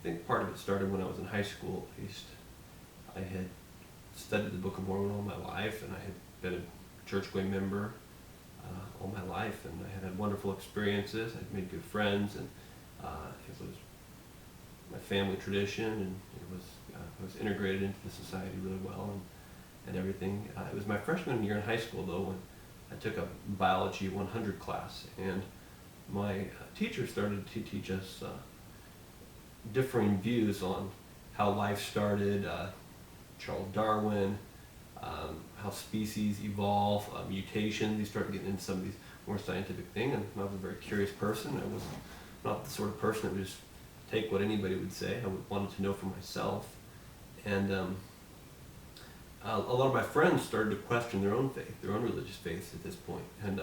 think part of it started when I was in high school, at least. I had studied the Book of Mormon all my life, and I had been a church-going member all my life, and I had had wonderful experiences. I'd made good friends, and it was my family tradition, and it was integrated into the society really well, and everything. It was my freshman year in high school, though, when I took a biology 100 class, and my teacher started to teach us differing views on how life started, Charles Darwin, how species evolve, mutations. He started getting into some of these more scientific things, and I was a very curious person. I was not the sort of person that would just take what anybody would say. I wanted to know for myself, and a lot of my friends started to question their own faith, their own religious faith at this point, and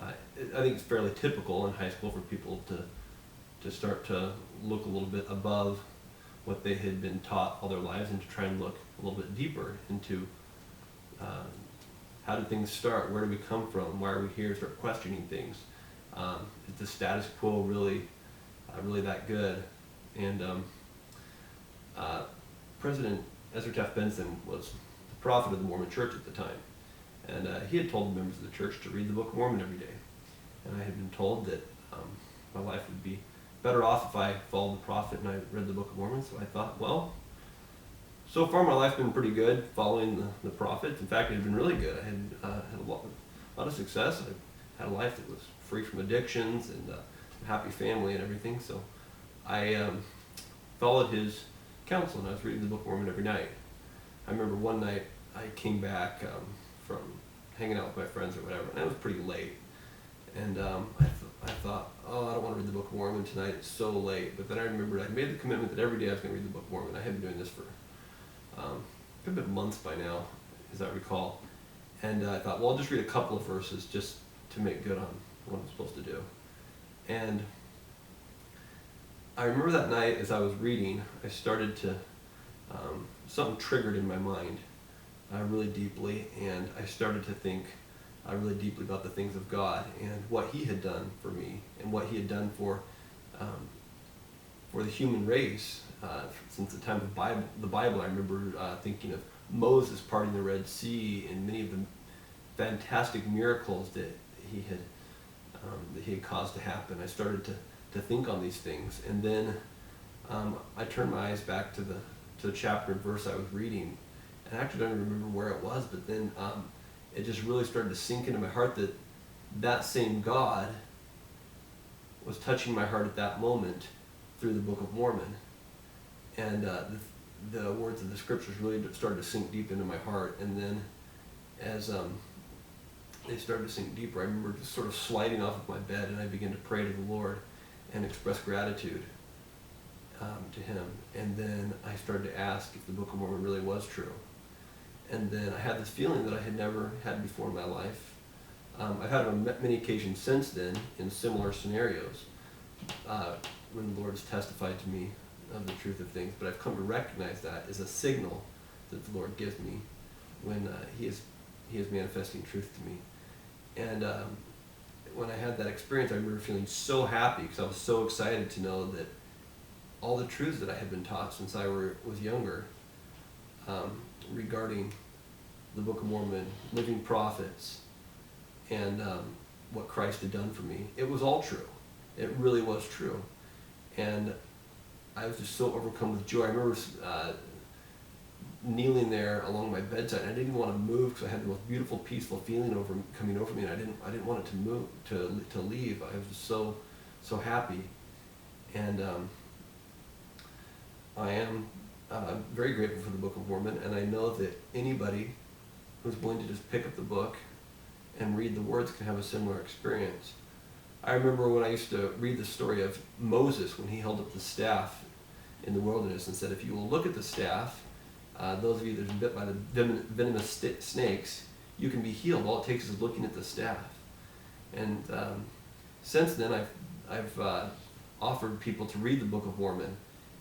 I think it's fairly typical in high school for people to start to look a little bit above what they had been taught all their lives and to try and look a little bit deeper into how did things start, where do we come from, why are we here, start questioning things. Is the status quo really that good? And President Ezra Taft Benson was the prophet of the Mormon Church at the time, and he had told the members of the church to read the Book of Mormon every day. And I had been told that my life would be better off if I followed the prophet and I read the Book of Mormon. So I thought, well, so far my life's been pretty good following the prophet. In fact, it had been really good. I had had a lot of success. I had a life that was free from addictions and a happy family and everything. So I followed his counsel, and I was reading the Book of Mormon every night. I remember one night I came back from hanging out with my friends or whatever, and it was pretty late. And I thought, oh, I don't want to read the Book of Mormon tonight, it's so late. But then I remembered I made the commitment that every day I was going to read the Book of Mormon. I had been doing this for a bit months by now, as I recall. And I thought, well, I'll just read a couple of verses just to make good on what I'm supposed to do. And I remember that night as I was reading, I started to, something triggered in my mind really deeply, and I started to think really deeply about the things of God and what He had done for me and what He had done for the human race since the time of the Bible. I remember thinking of Moses parting the Red Sea and many of the fantastic miracles that he had caused to happen. I started to think on these things, and then I turned my eyes back to the chapter and verse I was reading, and I actually don't even remember where it was, but then it just really started to sink into my heart that that same God was touching my heart at that moment through the Book of Mormon. And the words of the scriptures really started to sink deep into my heart. And then as they started to sink deeper, I remember just sort of sliding off of my bed, and I began to pray to the Lord and express gratitude to Him. And then I started to ask if the Book of Mormon really was true. And then I had this feeling that I had never had before in my life. I've had it on many occasions since then in similar scenarios when the Lord has testified to me of the truth of things, but I've come to recognize that as a signal that the Lord gives me when He is manifesting truth to me. And when I had that experience, I remember feeling so happy because I was so excited to know that all the truths that I had been taught since I was younger regarding the Book of Mormon, living prophets, and what Christ had done for me, it was all true. It really was true. And I was just so overcome with joy. I remember kneeling there along my bedside, and I didn't want to move because I had the most beautiful, peaceful feeling coming over me, and I didn't want it to move, to leave. I was just so happy. And I am very grateful for the Book of Mormon, and I know that anybody who's willing to just pick up the book and read the words can have a similar experience. I remember when I used to read the story of Moses when he held up the staff in the wilderness and said, if you will look at the staff, those of you that have been bit by the venomous snakes, you can be healed. All it takes is looking at the staff. And since then, I've offered people to read the Book of Mormon,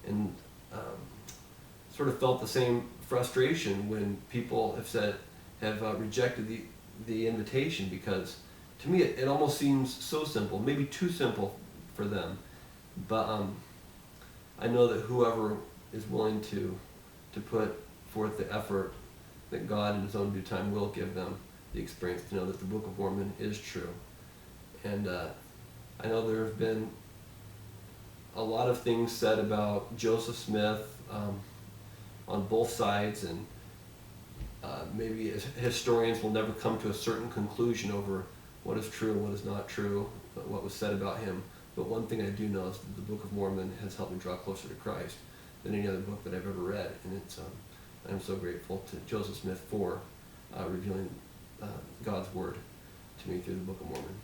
and sort of felt the same frustration when people have rejected the invitation, because to me it almost seems so simple, maybe too simple for them. But I know that whoever is willing to put forth the effort, that God in His own due time will give them the experience to know that the Book of Mormon is true. And I know there have been a lot of things said about Joseph Smith on both sides, and maybe historians will never come to a certain conclusion over what is true and what is not true, what was said about him. But one thing I do know is that the Book of Mormon has helped me draw closer to Christ than any other book that I've ever read, and I'm so grateful to Joseph Smith for revealing God's Word to me through the Book of Mormon.